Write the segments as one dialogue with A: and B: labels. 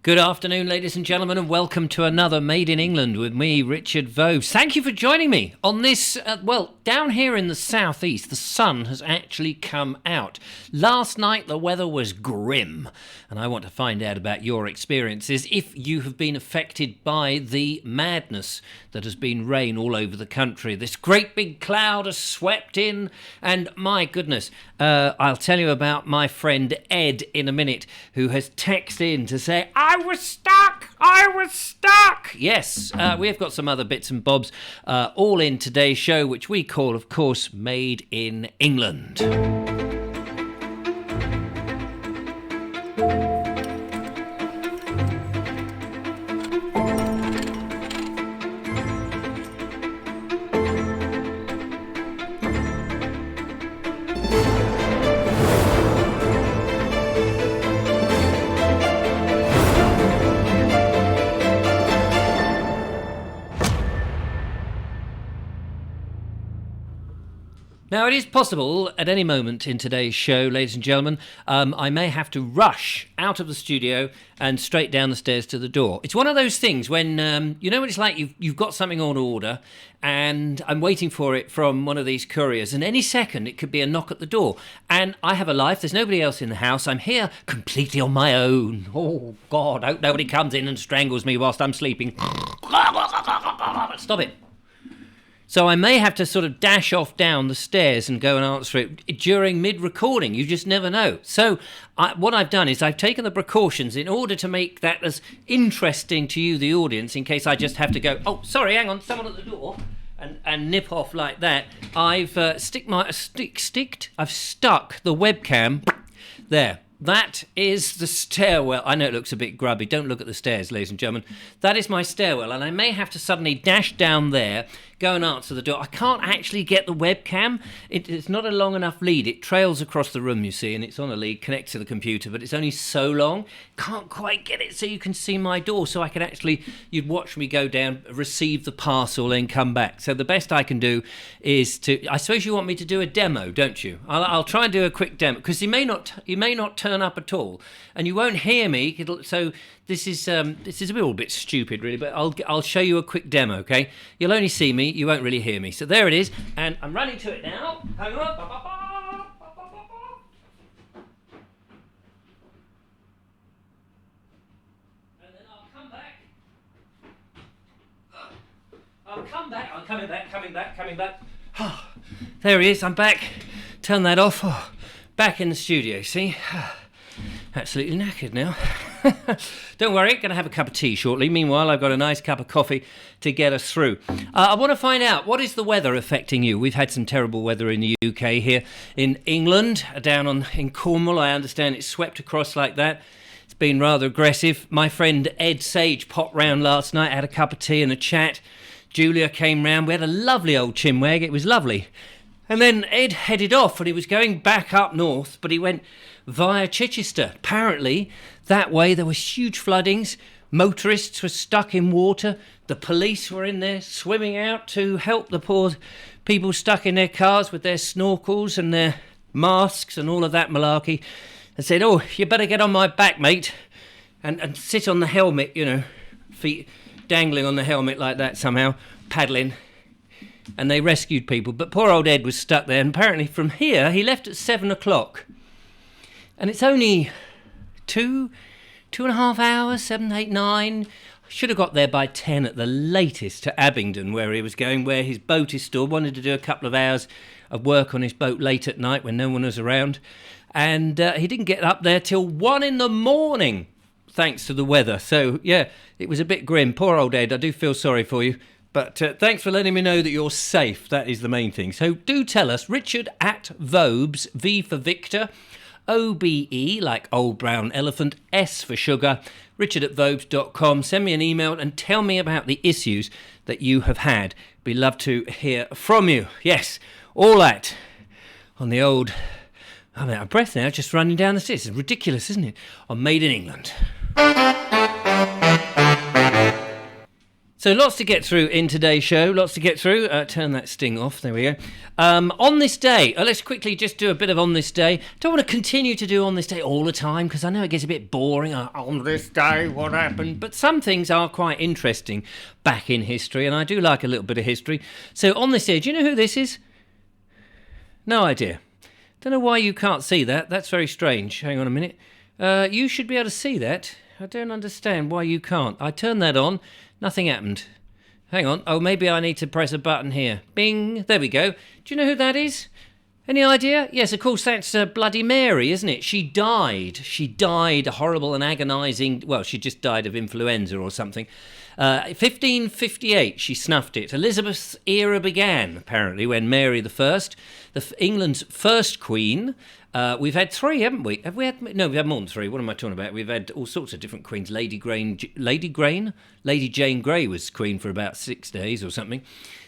A: Good afternoon, ladies and gentlemen, and welcome to another Made in England with me, Richard Vobes. Thank you for joining me on this, down here in the southeast, the sun has actually come out. Last night, the weather was grim, and I want to find out about your experiences if you have been affected by the madness that has been rain all over the country. This great big cloud has swept in, and my goodness, I'll tell you about my friend Ed in a minute, who has texted in to say, I was stuck. Yes, we have got some other bits and bobs all in today's show, which we call, of course, Made in England. Now, it is possible at any moment in today's show, ladies and gentlemen, I may have to rush out of the studio and straight down the stairs to the door. It's one of those things when, you know what it's like, you've got something on order and I'm waiting for it from one of these couriers, and any second it could be a knock at the door. And I have a life, there's nobody else in the house, I'm here completely on my own. Oh, God, I hope nobody comes in and strangles me whilst I'm sleeping. Stop it. So I may have to sort of dash off down the stairs and go and answer it during mid-recording. You just never know. So what I've done is I've taken the precautions in order to make that as interesting to you, the audience, in case I just have to go, oh, sorry, hang on, someone at the door, and nip off like that. I've stuck the webcam there. That is the stairwell. I know it looks a bit grubby. Don't look at the stairs, ladies and gentlemen. That is my stairwell, and I may have to suddenly dash down there, go and answer the door. I can't actually get the webcam. It's not a long enough lead. It trails across the room, you see, and it's on a lead, connects to the computer, but it's only so long. Can't quite get it so you can see my door, so I can actually, you'd watch me go down, receive the parcel, then come back. So the best I can do is to, I suppose you want me to do a demo, don't you? I'll try and do a quick demo, because you may not turn up at all, and you won't hear me. So this is a little bit stupid, really, but I'll show you a quick demo, okay? You'll only see me, you won't really hear me. So there it is, and I'm running to it now. Hang on. And then I'll come back. I'm coming back. Oh, there he is, I'm back. Turn that off. Oh, back in the studio, see? Absolutely knackered now. Don't worry, going to have a cup of tea shortly. Meanwhile, I've got a nice cup of coffee to get us through. I want to find out, what is the weather affecting you? We've had some terrible weather in the UK here. In England, in Cornwall, I understand it's swept across like that. It's been rather aggressive. My friend Ed Sage popped round last night, had a cup of tea and a chat. Julia came round. We had a lovely old chinwag. It was lovely. And then Ed headed off, and he was going back up north, but he went via Chichester. Apparently, that way there was huge floodings. Motorists were stuck in water. The police were in there swimming out to help the poor people stuck in their cars with their snorkels and their masks and all of that malarkey. And said, oh, you better get on my back, mate, and sit on the helmet, you know, feet dangling on the helmet like that somehow, paddling. And they rescued people, but poor old Ed was stuck there. And apparently from here, he left at 7 o'clock. And it's only two and a half hours, 7, 8, 9. Should have got there by 10 at the latest to Abingdon, where he was going, where his boat is stored. Wanted to do a couple of hours of work on his boat late at night when no one was around. And he didn't get up there till 1 in the morning, thanks to the weather. So, yeah, it was a bit grim. Poor old Ed, I do feel sorry for you. But thanks for letting me know that you're safe. That is the main thing. So do tell us, Richard at Vobes, V for Victor, OBE, like Old Brown Elephant, S for Sugar, richard@vobes.com. Send me an email and tell me about the issues that you have had. We'd love to hear from you. Yes, all that on the old... I'm out of breath now, just running down the stairs. It's ridiculous, isn't it? On Made in England. So lots to get through in today's show, lots to get through. Turn that sting off, there we go. On this day, let's quickly just do a bit of on this day. Don't want to continue to do on this day all the time because I know it gets a bit boring. On this day, what happened? But some things are quite interesting back in history, and I do like a little bit of history. So on this day, do you know who this is? No idea. Don't know why you can't see that. That's very strange. Hang on a minute. You should be able to see that. I don't understand why you can't. I turned that on. Nothing happened. Hang on. Oh, maybe I need to press a button here. Bing. There we go. Do you know who that is? Any idea? Yes, of course, that's Bloody Mary, isn't it? She died. She died a horrible and agonising... Well, she just died of influenza or something. 1558, she snuffed it. Elizabeth's era began, apparently, when Mary I, England's first queen... we've had three, haven't we? Have we had? No, we've had more than three. What am I talking about? We've had all sorts of different queens. Lady Jane Grey was queen for about 6 days or something,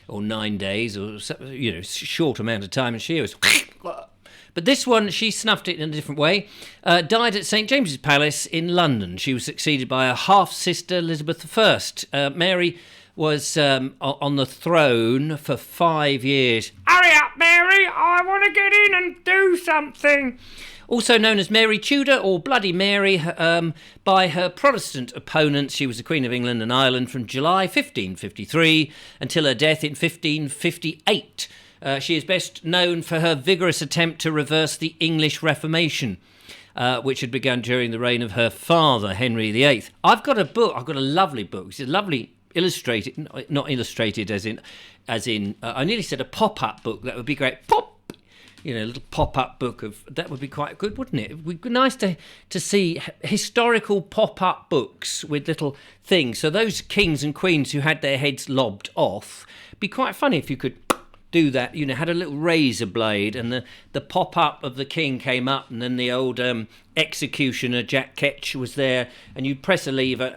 A: or 9 days, or short amount of time, and she was. But this one, she snuffed it in a different way. Died at St James's Palace in London. She was succeeded by her half sister Elizabeth I. Mary was on the throne for 5 years. Hurry up, Mary! I want to get in and do something. Also known as Mary Tudor or Bloody Mary by her Protestant opponents. She was the Queen of England and Ireland from July 1553 until her death in 1558. She is best known for her vigorous attempt to reverse the English Reformation, which had begun during the reign of her father, Henry VIII. I've got a book. I've got a lovely book. It's a lovely illustrated, not illustrated as in I nearly said a pop-up book. That would be great. Pop, a little pop-up book that would be quite good, wouldn't it? It would be nice to see historical pop-up books with little things. So those kings and queens who had their heads lobbed off, it'd be quite funny if you could do that. Had a little razor blade, and the pop-up of the king came up, and then the old executioner Jack Ketch was there, and you press a lever,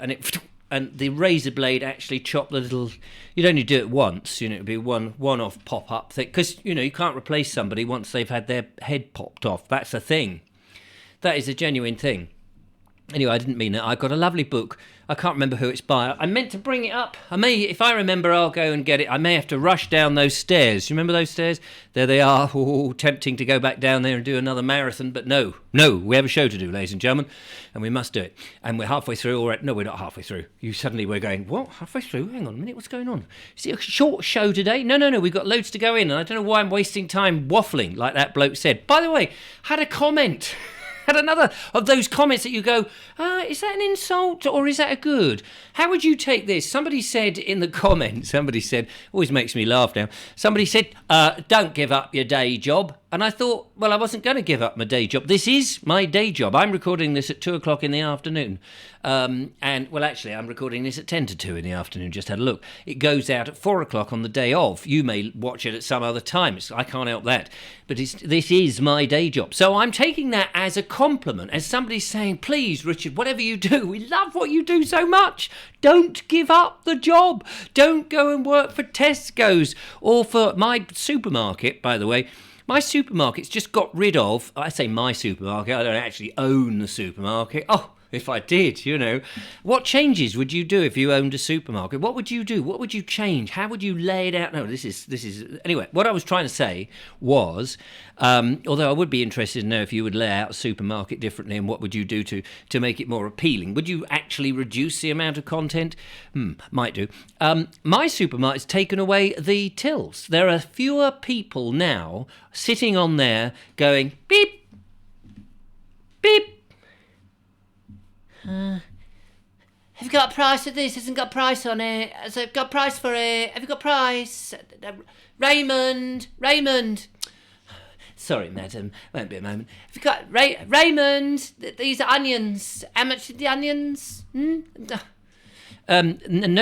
A: and the razor blade actually chopped the little... You'd only do it once, it'd be one-off pop-up thing. Because, you can't replace somebody once they've had their head popped off. That's a thing. That is a genuine thing. Anyway, I didn't mean that. I got a lovely book. I can't remember who it's by. I meant to bring it up. If I remember, I'll go and get it. I may have to rush down those stairs. You remember those stairs? There they are. Oh, tempting to go back down there and do another marathon. But no, we have a show to do, ladies and gentlemen, and we must do it. And we're halfway through already. No, we're not halfway through. We're going, what? Halfway through? Hang on a minute. What's going on? Is it a short show today? No. We've got loads to go in. And I don't know why I'm wasting time waffling like that bloke said. By the way, had a comment... Had another of those comments that you go, is that an insult or is that a good? How would you take this? Somebody said in the comments, always makes me laugh now, somebody said, don't give up your day job. And I thought, well, I wasn't going to give up my day job. This is my day job. I'm recording this at 2 o'clock in the afternoon. Actually, I'm recording this at 10 to 2 in the afternoon. Just had a look. It goes out at 4 o'clock on the day of. You may watch it at some other time. I can't help that. But this is my day job. So I'm taking that as a compliment, as somebody saying, please, Richard, whatever you do, we love what you do so much. Don't give up the job. Don't go and work for Tesco's or for my supermarket, by the way. My supermarket's just got rid of... I say my supermarket, I don't actually own the supermarket. Oh, if I did, What changes would you do if you owned a supermarket? What would you do? What would you change? How would you lay it out? No, this is... Anyway, what I was trying to say was, although I would be interested to know if you would lay out a supermarket differently and what would you do to make it more appealing. Would you actually reduce the amount of content? Might do. My supermarket's taken away the tills. There are fewer people now sitting on there going, beep, beep. Have you got a price for this? Hasn't got a price on it. Has it got a price for it? Have you got a price? Raymond. Sorry, madam. Won't be a moment. Have you got Raymond? These are onions. How much are the onions? No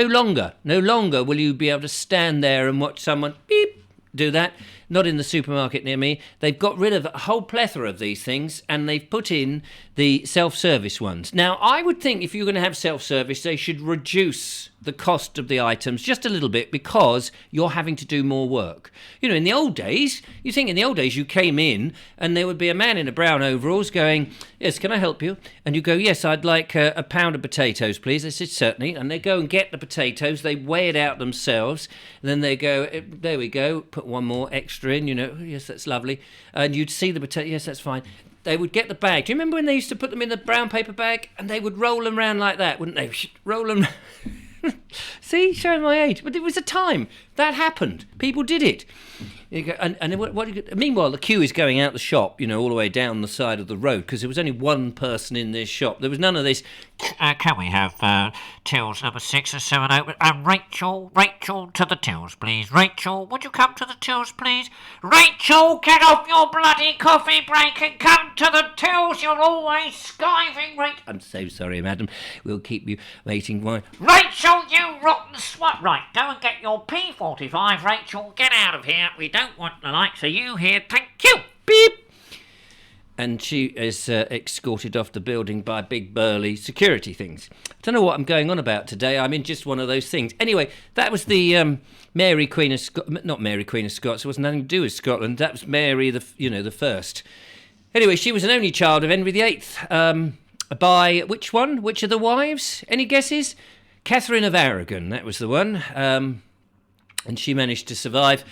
A: longer will you be able to stand there and watch someone beep do that. Not in the supermarket near me. They've got rid of a whole plethora of these things, and they've put in the self-service ones. Now, I would think if you're going to have self-service, they should reduce the cost of the items just a little bit, because you're having to do more work. You know, in the old days, you came in and there would be a man in a brown overalls going, "Yes, can I help you?" And you go, "Yes, I'd like a pound of potatoes, please." They said, "Certainly." And they go and get the potatoes. They weigh it out themselves. And then they go, "There we go, put one more extra in, you know, yes, that's lovely." And you'd see the potato, "Yes, that's fine." They would get the bag. Do you remember when they used to put them in the brown paper bag and they would roll them around like that, wouldn't they? Roll them. See, showing my age. But it was a time that happened. People did it. You go, meanwhile, the queue is going out the shop, you know, all the way down the side of the road, because there was only one person in this shop. There was none of this.
B: Can we have tills number 6 and 7 open? Rachel, to the tills, please. Rachel, would you come to the tills, please? Rachel, get off your bloody coffee break and come to the tills. You're always skiving, Rachel.
A: I'm so sorry, madam. We'll keep you waiting. Why?
B: Rachel, you rotten swat. Right, go and get your P45, Rachel. Get out of here. We don't want the likes of you here. Thank you.
A: Beep. And she is escorted off the building by big burly security things. I don't know what I'm going on about today. I'm in just one of those things. Anyway, that was the Mary Queen of Scots. Not Mary Queen of Scots. It wasn't nothing to do with Scotland. That was Mary the first. Anyway, she was an only child of Henry VIII. By which one? Which of the wives? Any guesses? Catherine of Aragon. That was the one. And she managed to survive.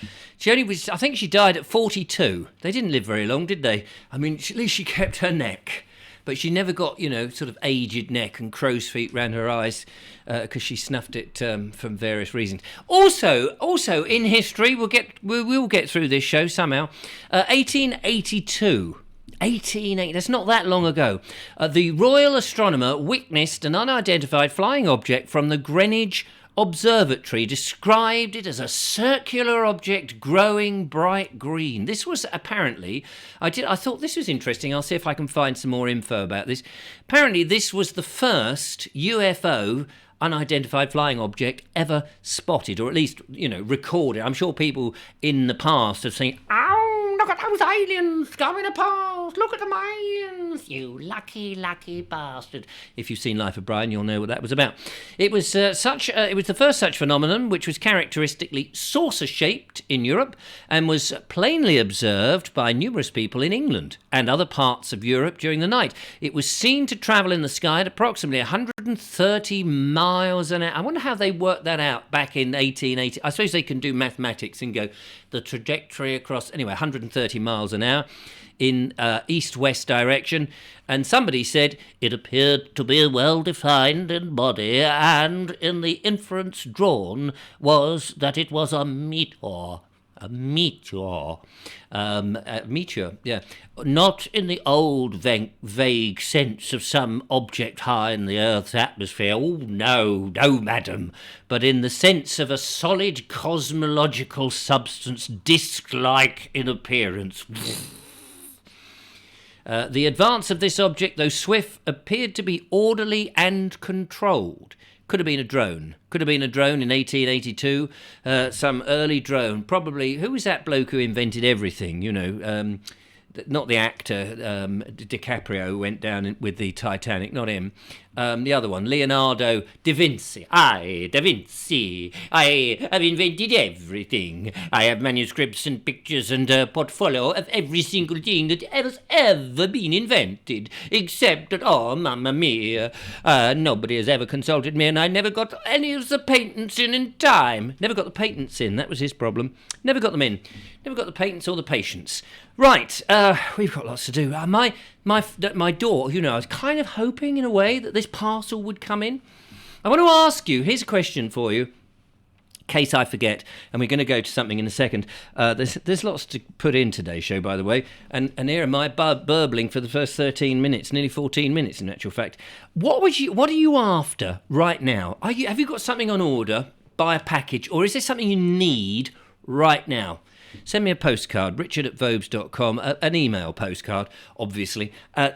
A: I think she died at 42. They didn't live very long, did they? I mean, at least she kept her neck. But she never got, you know, sort of aged neck and crow's feet round her eyes, because she snuffed it from various reasons. Also in history, we'll get through this show somehow. 1882. 1880, that's not that long ago. The royal astronomer witnessed an unidentified flying object from the Greenwich Observatory, described it as a circular object growing bright green. This was apparently, I thought this was interesting. I'll see if I can find some more info about this. Apparently this was the first UFO, unidentified flying object, ever spotted, or at least, you know, recorded. I'm sure people in the past have seen, "Oh, look at those aliens coming past, look at the aliens, you lucky bastard." If you've seen Life of Brian, you'll know what that was about. It was it was the first such phenomenon, which was characteristically saucer-shaped in Europe and was plainly observed by numerous people in England and other parts of Europe during the night. It was seen to travel in the sky at approximately 130 miles an hour. I wonder how they worked that out back in 1880. I suppose they can do mathematics and go the trajectory across, anyway, 130 miles an hour in east-west direction. And somebody said it appeared to be well-defined in body, and in the inference drawn was that it was a meteor. A meteor, yeah. Not in the old vague sense of some object high in the Earth's atmosphere. Oh, no, madam. But in the sense of a solid cosmological substance, disc-like in appearance. The advance of this object, though swift, appeared to be orderly and controlled. Could have been a drone. Could have been a drone in 1882. Some early drone. Probably, who was that bloke who invented everything? You know, not the actor, DiCaprio went down with the Titanic, not him. The other one, Leonardo da Vinci. Da Vinci. I have invented everything. I have manuscripts and pictures and a portfolio of every single thing that has ever been invented, except that, oh, mamma mia, nobody has ever consulted me, and I never got any of the patents in time. Never got the patents in, that was his problem. Never got them in. Never got the patents or the patients. Right, we've got lots to do. My door, you know, I was kind of hoping in a way that this parcel would come in. I want to ask you, here's a question for you, in case I forget, and we're going to go to something in a second. There's lots to put in today's show, by the way, and here am I burbling for the first 13 minutes, nearly 14 minutes in actual fact. What are you after right now? Have you got something on order, buy a package, or is there something you need right now? Send me a postcard, richard@vobes.com, an email postcard, obviously.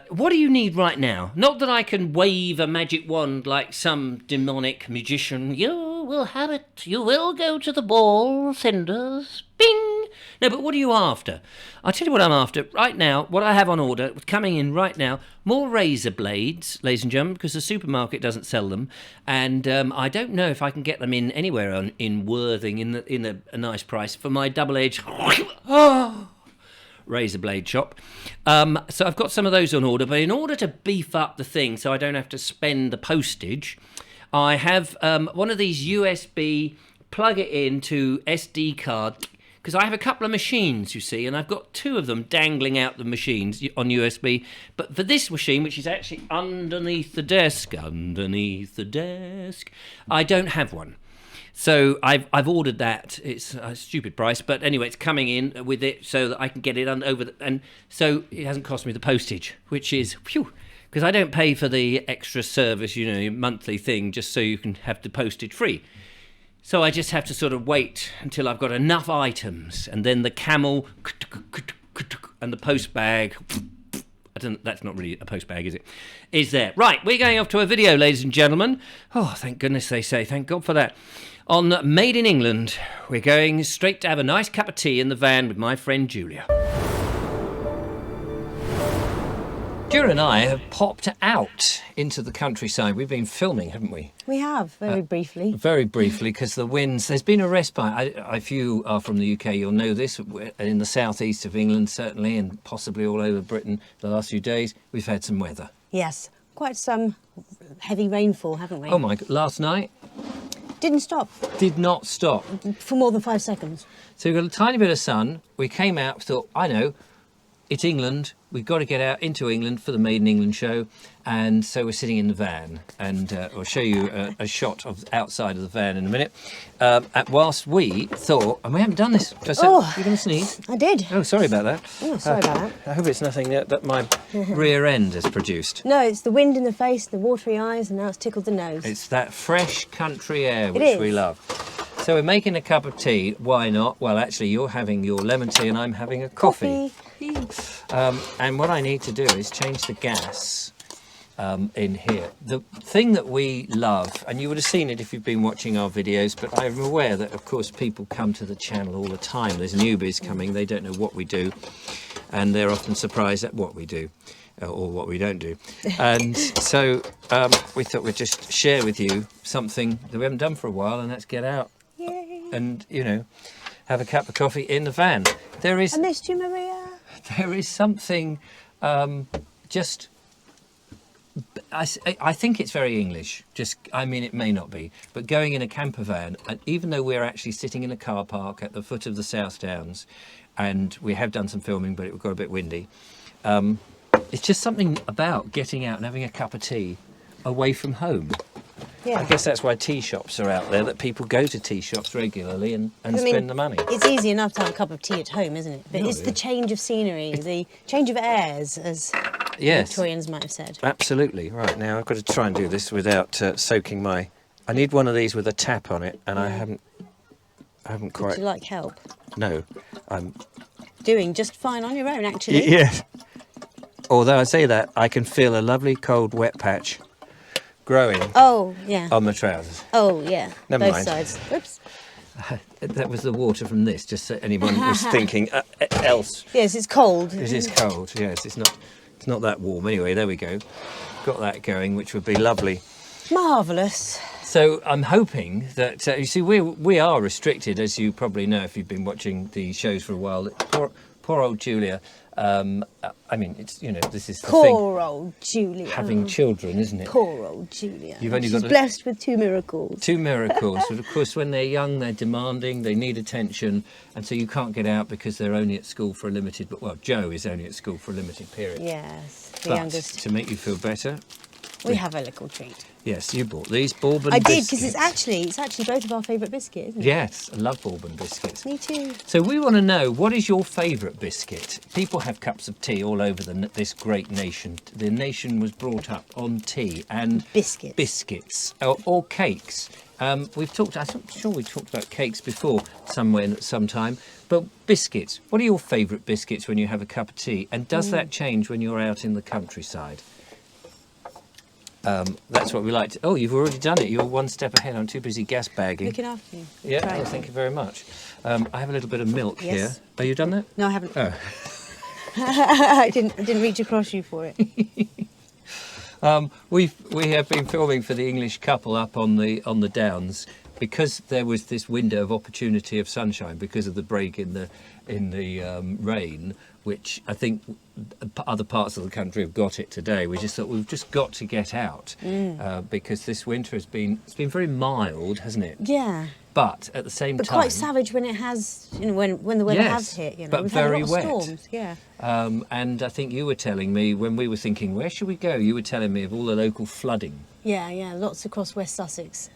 A: What do you need right now? Not that I can wave a magic wand like some demonic magician. You will have it. You will go to the ball, Cinders. Bing! No, but what are you after? I'll tell you what I'm after. Right now, what I have on order, coming in right now, more razor blades, ladies and gentlemen, because the supermarket doesn't sell them. And I don't know if I can get them in anywhere in Worthing in a nice price for my double-edged razor blade shop. So I've got some of those on order. But in order to beef up the thing so I don't have to spend the postage, I have one of these USB, plug it into SD card, because I have a couple of machines, you see, and I've got two of them dangling out the machines on USB. But for this machine, which is actually underneath the desk, I don't have one. So I've ordered that. It's a stupid price, but anyway, it's coming in with it so that I can get it and so it hasn't cost me the postage, which is phew. Because I don't pay for the extra service, monthly thing, just so you can have the postage free. So I just have to sort of wait until I've got enough items, and then the camel and the post bag. That's not really a post bag, is it? Is there? Right, we're going off to a video, ladies and gentlemen. Oh, thank goodness they say. Thank God for that. On Made in England, we're going straight to have a nice cup of tea in the van with my friend Julia. Julia and I have popped out into the countryside. We've been filming, haven't we?
C: We have, very briefly.
A: Very briefly, because the winds... There's been a respite. If you are from the UK, you'll know this. In the southeast of England, certainly, and possibly all over Britain, the last few days, we've had some weather.
C: Yes, quite some heavy rainfall, haven't we?
A: Oh, my God. Last night...
C: Didn't stop.
A: Did not stop.
C: For more than 5 seconds.
A: So we got a tiny bit of sun. We came out, thought, I know, it's England. We've got to get out into England for the Made in England show. And so we're sitting in the van. And I'll show you a shot of outside of the van in a minute. Whilst we thought, and we haven't done this. You're going to sneeze?
C: I did.
A: Oh, sorry about that.
C: Oh, sorry about that.
A: I hope it's nothing that my rear end has produced.
C: No, it's the wind in the face, the watery eyes, and now it's tickled the nose.
A: It's that fresh country air which we love. So we're making a cup of tea. Why not? Well, actually, you're having your lemon tea and I'm having a coffee. And what I need to do is change the gas in here. The thing that we love, and you would have seen it if you've been watching our videos, but I'm aware that, of course, people come to the channel all the time. There's newbies coming. They don't know what we do. And they're often surprised at what we do. Or what we don't do. And so we thought we'd just share with you something that we haven't done for a while, and that's get out.
C: Yay.
A: And, have a cup of coffee in the van.
C: I missed you, Maria.
A: There is something I think it's very English. It may not be, but going in a camper van, and even though we're actually sitting in a car park at the foot of the South Downs, and we have done some filming, but it got a bit windy, it's just something about getting out and having a cup of tea away from home.
C: Yeah.
A: I guess that's why tea shops are out there, that people go to tea shops regularly and spend the money.
C: It's easy enough to have a cup of tea at home, isn't it? But it's the change of scenery, the change of airs, as Victorians might have said.
A: Absolutely. Right, now I've got to try and do this without soaking my... I need one of these with a tap on it, and I haven't quite...
C: Would you like help?
A: No, I'm...
C: Doing just fine on your own, actually.
A: Yes. Although I say that, I can feel a lovely cold wet patch growing on the trousers.
C: Oh, yeah.
A: Never
C: Both
A: mind.
C: sides. Whoops.
A: That was the water from this, just so anyone was thinking else.
C: Yes, it's cold.
A: It is cold, yes. It's not that warm. Anyway, there we go. Got that going, which would be lovely.
C: Marvellous.
A: So I'm hoping that, you see, we are restricted, as you probably know if you've been watching the shows for a while. Poor old Julia. This is the thing.
C: Poor old Julia.
A: Having children, isn't it?
C: Poor old Julia.
A: She's
C: blessed with 2 miracles.
A: 2 miracles. But of course, when they're young, they're demanding, they need attention, and so you can't get out because they're only at school for a limited... Well, Joe is only at school for a limited period.
C: Yes, the
A: but
C: youngest.
A: To make you feel better...
C: We have a little treat.
A: Yes, you bought these Bourbon
C: biscuits. I
A: biscuits.
C: did, because it's actually both of our favourite biscuits, isn't it?
A: Yes, I love Bourbon biscuits.
C: Me too.
A: So we want to know, what is your favourite biscuit? People have cups of tea all over this great nation. The nation was brought up on tea and... Biscuits. Or cakes. I'm sure we talked about cakes before sometime. But biscuits. What are your favourite biscuits when you have a cup of tea? And does that change when you're out in the countryside? That's what we like to... Oh, you've already done it. You're one step ahead. I'm too busy gas bagging.
C: Looking after you.
A: Yeah,
C: Trying
A: oh,
C: to.
A: thank you very much. I have a little bit of milk
C: Yes.
A: here. Have you done that?
C: No, I haven't.
A: Oh.
C: I didn't reach across you for it.
A: We have been filming for the English couple up on the Downs because there was this window of opportunity of sunshine because of the break in the rain, which I think other parts of the country have got it today. We just thought we've just got to get out because this winter it's been very mild, hasn't it?
C: Yeah.
A: But at the same
C: But
A: time,
C: quite savage when it has, when the weather
A: Yes,
C: has hit.
A: but
C: We've
A: very
C: had a lot of
A: wet.
C: storms. Yeah.
A: and I think you were telling me when we were thinking where should we go, you were telling me of all the local flooding.
C: Yeah. Lots across West Sussex.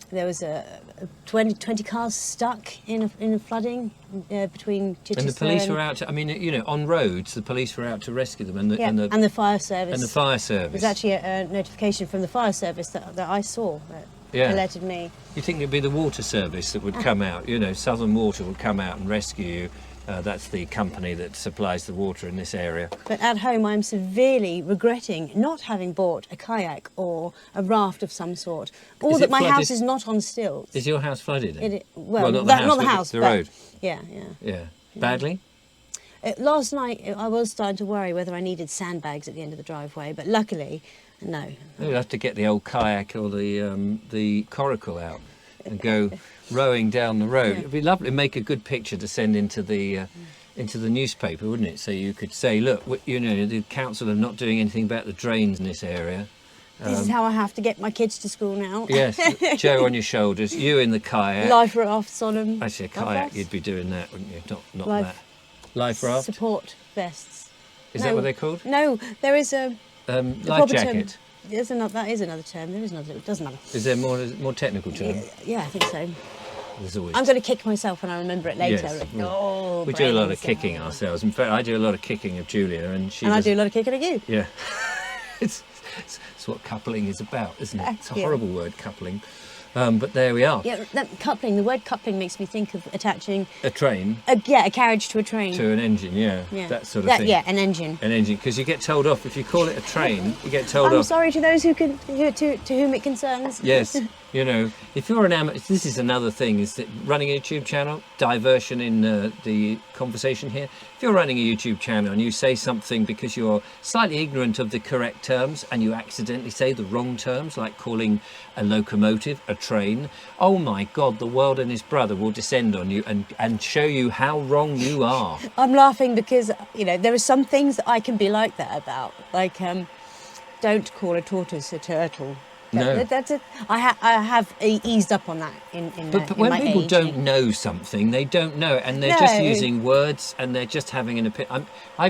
C: There was a 20 cars stuck in a flooding between Chichester
A: And the police were out to, I mean, on roads, the police were out to rescue them. And
C: the fire service.
A: And the fire service.
C: There's actually a notification from the fire service that I saw that alerted me.
A: You think it'd be the water service that would come out, Southern Water would come out and rescue you. That's the company that supplies the water in this area.
C: But at home, I'm severely regretting not having bought a kayak or a raft of some sort, or
A: Is
C: that
A: it
C: my
A: flooded?
C: house is not on stilts.
A: Is your house flooded then?
C: Well,
A: not
C: not the
A: but
C: house,
A: the
C: but
A: road.
C: Yeah.
A: Yeah. Badly?
C: Last night, I was starting to worry whether I needed sandbags at the end of the driveway, but luckily, no.
A: You'll have to get the old kayak or the coracle out and go rowing down the road.
C: Yeah.
A: It'd be lovely. Make a good picture to send into the newspaper, wouldn't it? So you could say, look, the council are not doing anything about the drains in this area.
C: This is how I have to get my kids to school now.
A: Yes, Joe on your shoulders, you in the kayak.
C: Life rafts on them.
A: Actually, a kayak, you'd be doing that, wouldn't you? Not
C: Life-
A: that. Life raft?
C: Support vests.
A: Is that what they're called?
C: No, there is a
A: Life
C: proper
A: jacket.
C: term. That is another term. There is another. It doesn't matter.
A: Is there more technical term?
C: Yeah, I think so.
A: There's always.
C: I'm going to kick myself when I remember it later.
A: Yes.
C: Oh,
A: We do a lot of
C: brains.
A: kicking ourselves. In fact, I do a lot of kicking of Julia, and she.
C: And I
A: does-
C: do a lot of kicking at you.
A: Yeah. it's what coupling is about, isn't it? It's a
C: Yeah.
A: horrible word, coupling. But there we are.
C: Yeah, that coupling. The word coupling makes me think of attaching
A: A train
C: a carriage to a train.
A: to an engine, yeah. That sort of thing.
C: Yeah, an engine.
A: An engine, because you get told off if you call it a train. You get told
C: I'm
A: off.
C: sorry to those to whom it concerns.
A: Yes, if you're an amateur, this is another thing, is that running a YouTube channel, diversion in the conversation here. If you're running a YouTube channel and you say something because you're slightly ignorant of the correct terms and you accidentally say the wrong terms, like calling a locomotive a train, oh my God, the world and his brother will descend on you and show you how wrong you are.
C: I'm laughing because there are some things that I can be like that about, like don't call a tortoise a turtle.
A: No.
C: That's it. I have eased up on that in
A: But
C: in
A: when
C: my
A: people
C: age.
A: don't know something, they don't know, and they're just using words, and they're just having an opinion. I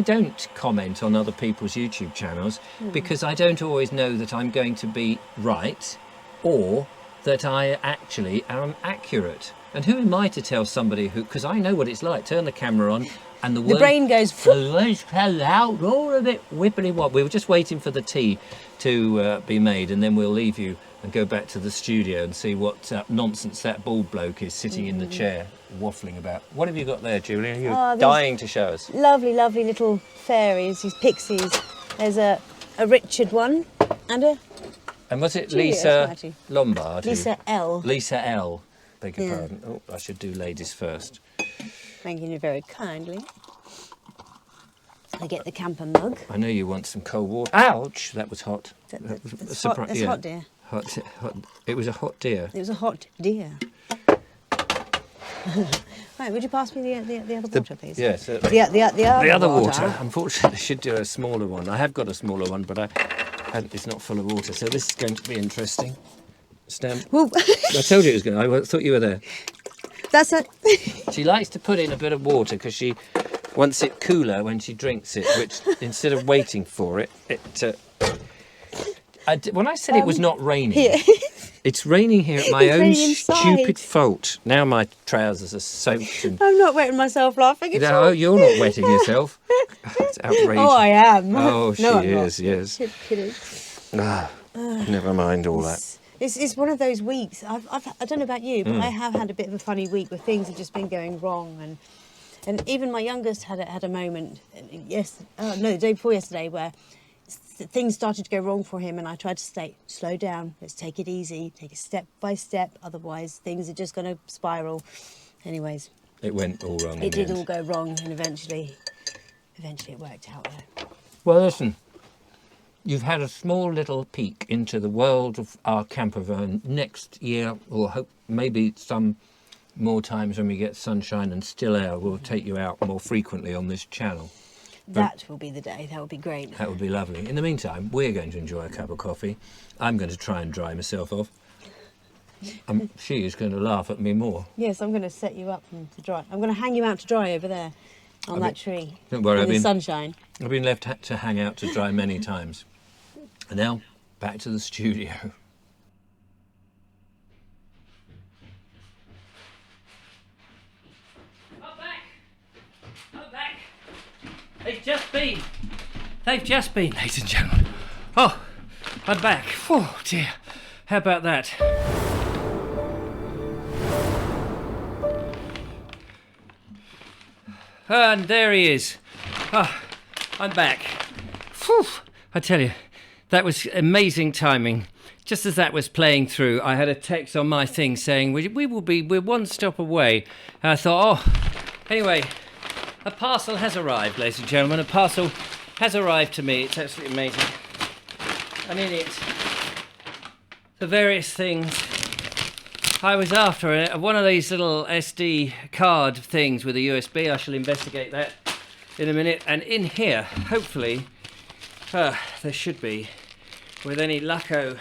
A: don't comment on other people's YouTube channels because I don't always know that I'm going to be right, or that I actually am accurate. And who am I to tell somebody who? Because I know what it's like. Turn the camera on, and the
C: brain goes.
A: the words fell out, all of it whippity wop. We were just waiting for the tea to be made, and then we'll leave you and go back to the studio and see what nonsense that bald bloke is sitting in the chair waffling about. What have you got there, Julia? You're dying to show us.
C: Lovely, lovely little fairies, these pixies. There's a Richard one and a
A: And was it
C: Julia,
A: Lisa
C: actually.
A: Lombard?
C: Lisa L.
A: Lisa L. Beg your pardon. Oh, I should do ladies first.
C: Thanking you very kindly. I get the camper mug.
A: I know you want some cold water. Ouch! That was hot.
C: That's hot, that's hot, dear.
A: Hot. It was a hot deer.
C: It was a hot deer. Right, would you pass me the other water, please?
A: Yes.
C: The
A: The other water. Unfortunately, I should do a smaller one. I have got a smaller one, but it's not full of water. So this is going to be interesting. Stem.
C: Well,
A: I told you it was going. I thought you were there.
C: that's it.
A: She likes to put in a bit of water because she wants it cooler when she drinks it. Which instead of waiting for it, when I said it was not raining, it's raining here at my
C: It's
A: own
C: raining inside.
A: stupid fault. Now my trousers are soaked and.
C: I'm not wetting myself laughing. It's
A: No,
C: all-
A: you're not wetting yourself. It's outrageous.
C: Oh, I am.
A: Oh, she
C: No, I'm not.
A: is, yes.
C: Kid- kidding.
A: Never mind all that.
C: It's one of those weeks. I don't know about you, but I have had a bit of a funny week where things have just been going wrong, and even my youngest had a moment. The day before yesterday, where things started to go wrong for him, and I tried to say, slow down, let's take it easy, take it step by step, otherwise things are just going to spiral. Anyways,
A: It went all wrong.
C: it did all go wrong, and eventually it worked out though.
A: Well, listen, you've had a small little peek into the world of our camper van. Next year, or hope maybe some more times when we get sunshine and still air, we'll take you out more frequently on this channel.
C: That will be the day. That would be great.
A: That would be lovely. In the meantime, we're going to enjoy a cup of coffee. I'm going to try and dry myself off. She is going to laugh at me more.
C: Yes, I'm going to set you up to dry. I'm going to hang you out to dry over there on that tree.
A: Don't worry,
C: in the sunshine.
A: I've been left to hang out to dry many times. And now, back to the studio.
B: I'm back.
A: They've just been, ladies and gentlemen. Oh, I'm back. Oh dear. How about that? And there he is. Oh, I'm back. Whew. I tell you, that was amazing timing. Just as that was playing through, I had a text on my thing saying, we're one stop away. And I thought, anyway, a parcel has arrived, ladies and gentlemen. A parcel has arrived to me. It's absolutely amazing. And in it, the various things I was after. One of these little SD card things with a USB. I shall investigate that in a minute. And in here, hopefully, there should be, with any lucko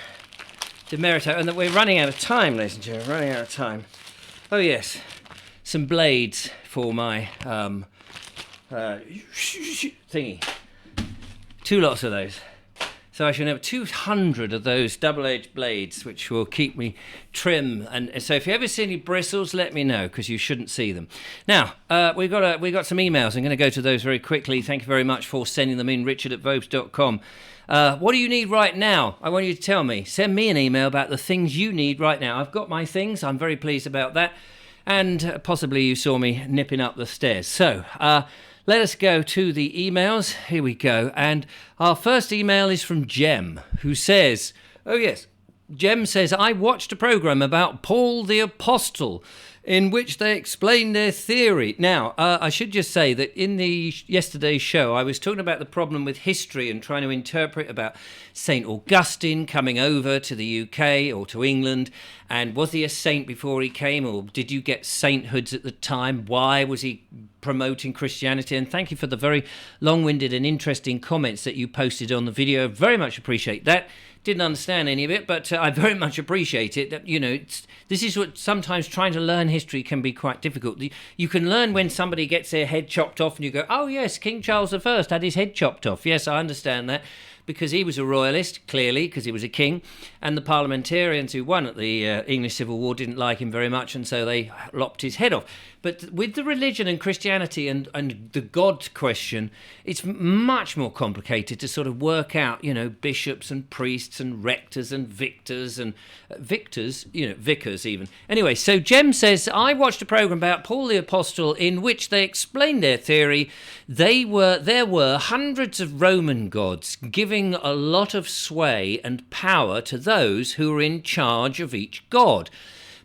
A: demerito, and that we're running out of time, ladies and gentlemen, running out of time. Oh yes, some blades for my thingy. 2 lots of those. So I shall have 200 of those double-edged blades, which will keep me trim. And so if you ever see any bristles, let me know, because you shouldn't see them. Now, we got some emails. I'm going to go to those very quickly. Thank you very much for sending them in, richard@vobes.com. What do you need right now? I want you to tell me. Send me an email about the things you need right now. I've got my things. I'm very pleased about that. And possibly you saw me nipping up the stairs. So, let us go to the emails. Here we go. And our first email is from Jem, who says, oh yes, Jem says, I watched a programme about Paul the Apostle in which they explained their theory. Now, I should just say that in the yesterday's show, I was talking about the problem with history and trying to interpret about St. Augustine coming over to the UK or to England. And was he a saint before he came, or did you get sainthoods at the time? Why was he promoting Christianity? And thank you for the very long-winded and interesting comments that you posted on the video. Very much appreciate that. Didn't understand any of it, but I very much appreciate it. That, you know, this is what sometimes trying to learn history can be quite difficult. You can learn when somebody gets their head chopped off and you go, oh yes, King Charles I had his head chopped off. Yes, I understand that. Because he was a royalist, clearly, because he was a king, and the parliamentarians who won at the English Civil War didn't like him very much, and so they lopped his head off. But with the religion and Christianity and the God question, it's much more complicated to sort of work out, you know, bishops and priests and rectors and victors and vicars even. Anyway, so Jem says, I watched a programme about Paul the Apostle in which they explained their theory. There were hundreds of Roman gods giving a lot of sway and power to those who were in charge of each god.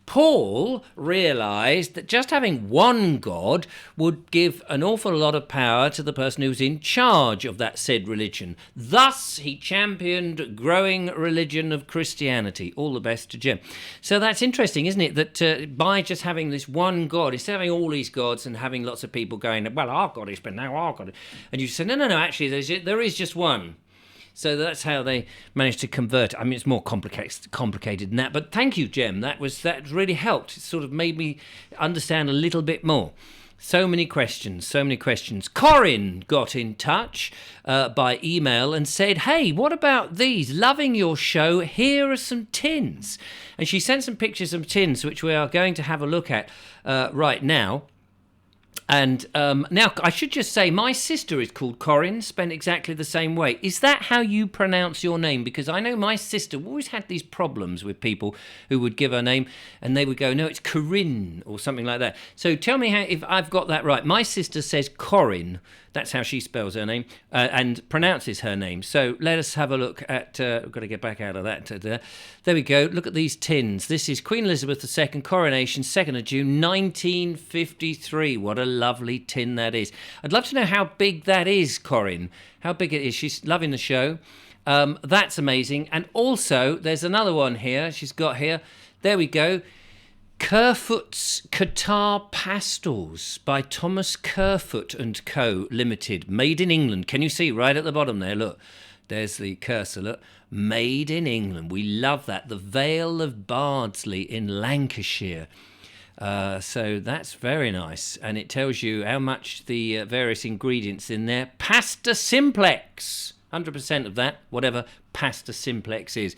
A: Paul realised that just having one god would give an awful lot of power to the person who's in charge of that said religion. Thus, he championed growing religion of Christianity. All the best to Jim. So that's interesting, isn't it? That by just having this one god, instead of having all these gods and having lots of people going, well, our god is, but now our god. And you say, no, actually, there is just one. So that's how they managed to convert. I mean, it's more complicated than that. But thank you, Jem. That really helped. It sort of made me understand a little bit more. So many questions. Corinne got in touch by email and said, hey, what about these? Loving your show. Here are some tins. And she sent some pictures of tins, which we are going to have a look at right now. And now, I should just say, my sister is called Corinne, spelled exactly the same way. Is that how you pronounce your name? Because I know my sister always had these problems with people who would give her name and they would go, no, it's Corinne or something like that. So tell me if I've got that right. My sister says Corinne. That's how she spells her name and pronounces her name. So let us have a look at... I've got to get back out of that. There we go. Look at these tins. This is Queen Elizabeth II, coronation, 2nd of June, 1953. What a lovely tin that is. I'd love to know how big that is, Corinne. How big it is. She's loving the show. That's amazing. And also, there's another one here. She's got here. There we go. Kerfoot's Qatar Pastels by Thomas Kerfoot and Co. Limited. Made in England. Can you see right at the bottom there? Look, there's the cursor. Look. Made in England. We love that. The Vale of Bardsley in Lancashire. So that's very nice. And it tells you how much the various ingredients in there. Pasta simplex. 100% of that, whatever pasta simplex is.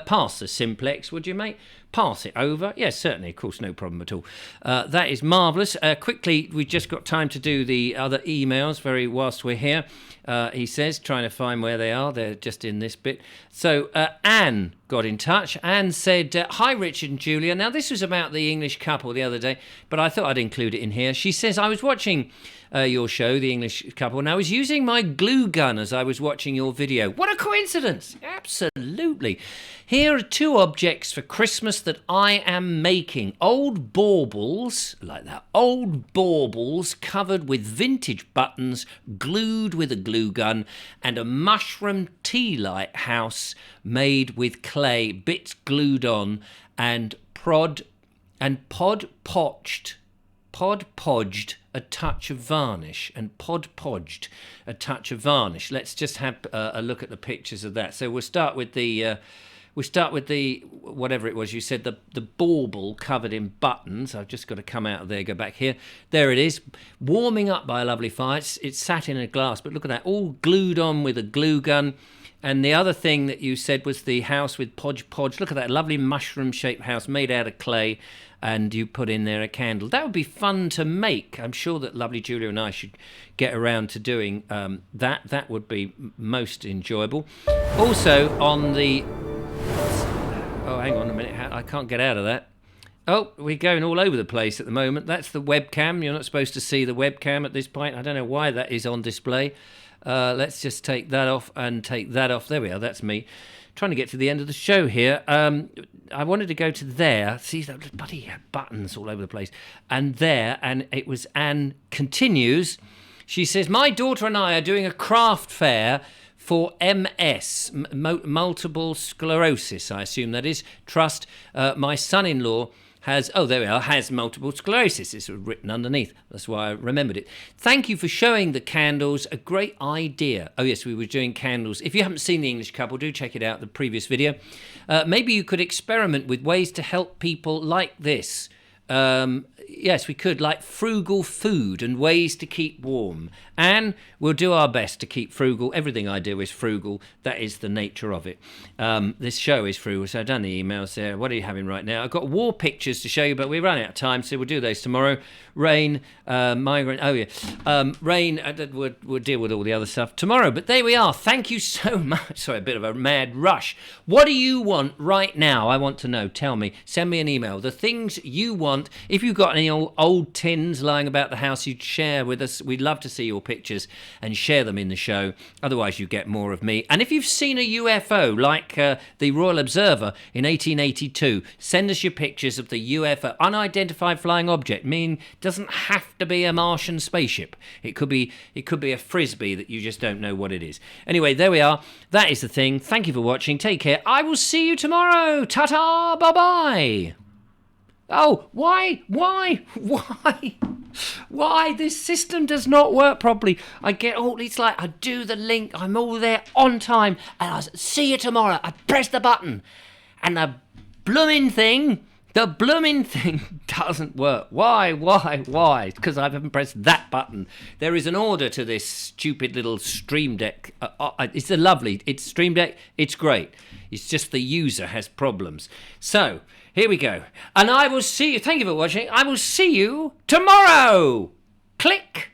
A: Pasta simplex, would you, mate? Pass it over? Yes, certainly, of course, no problem at all. That is marvellous. Quickly, we've just got time to do the other emails whilst we're here. He says, trying to find where they are. They're just in this bit. So Anne got in touch. Anne said, hi, Richard and Julia. Now, this was about the English couple the other day, but I thought I'd include it in here. She says, I was watching your show, The English Couple, and I was using my glue gun as I was watching your video. What a coincidence! Absolutely. Here are 2 objects for Christmas that I am making. Old baubles, like that, old baubles covered with vintage buttons, glued with a glue gun, and a mushroom tea light house made with clay, bits glued on, and podged a touch of varnish, and podged a touch of varnish. Let's just have a look at the pictures of that. So we'll start with the whatever it was you said, the bauble covered in buttons. I've just got to come out of there, go back here. There it is, warming up by a lovely fire. It's sat in a glass, but look at that, all glued on with a glue gun. And the other thing that you said was the house with podge. Look at that lovely mushroom-shaped house made out of clay, and you put in there a candle. That would be fun to make. I'm sure that lovely Julia and I should get around to doing that. That would be most enjoyable. Also, on the... Oh, hang on a minute. I can't get out of that. Oh, we're going all over the place at the moment. That's the webcam. You're not supposed to see the webcam at this point. I don't know why that is on display. Let's just take that off and take that off. There we are. That's me. Trying to get to the end of the show here. I wanted to go to there. See, the bloody buttons all over the place. And there, and it was Anne continues. She says, my daughter and I are doing a craft fair for MS, multiple sclerosis, I assume that is, trust. My son-in-law has multiple sclerosis. It's written underneath. That's why I remembered it. Thank you for showing the candles. A great idea. Oh, yes, we were doing candles. If you haven't seen The English Couple, do check it out, the previous video. Maybe you could experiment with ways to help people like this. Yes, we could, like frugal food and ways to keep warm. And we'll do our best to keep frugal. Everything I do is frugal. That is the nature of it. This show is frugal, so I've done the emails there. What are you having right now? I've got war pictures to show you, but we're running out of time, so we'll do those tomorrow. Rain, migrant, rain, we'll deal with all the other stuff tomorrow. But there we are. Thank you so much. Sorry, a bit of a mad rush. What do you want right now? I want to know. Tell me. Send me an email. The things you want. If you've got any old tins lying about the house you'd share with us, we'd love to see your pictures and share them in the show. Otherwise you get more of me. And if you've seen a UFO like the Royal Observer in 1882, send us your pictures of the UFO, unidentified flying object. Doesn't have to be a Martian spaceship. It could be a frisbee that you just don't know what it is. Anyway, there we are. That is the thing. Thank you for watching. Take care. I will see you tomorrow. Ta-ta. Bye-bye. Oh, why? This system does not work properly. It's like I do the link, I'm all there on time, and I see you tomorrow. I press the button, and the blooming thing doesn't work. Why? Because I haven't pressed that button. There is an order to this stupid little Stream Deck. It's Stream Deck, it's great. It's just the user has problems. So, here we go. And I will see you, thank you for watching, I will see you tomorrow. Click.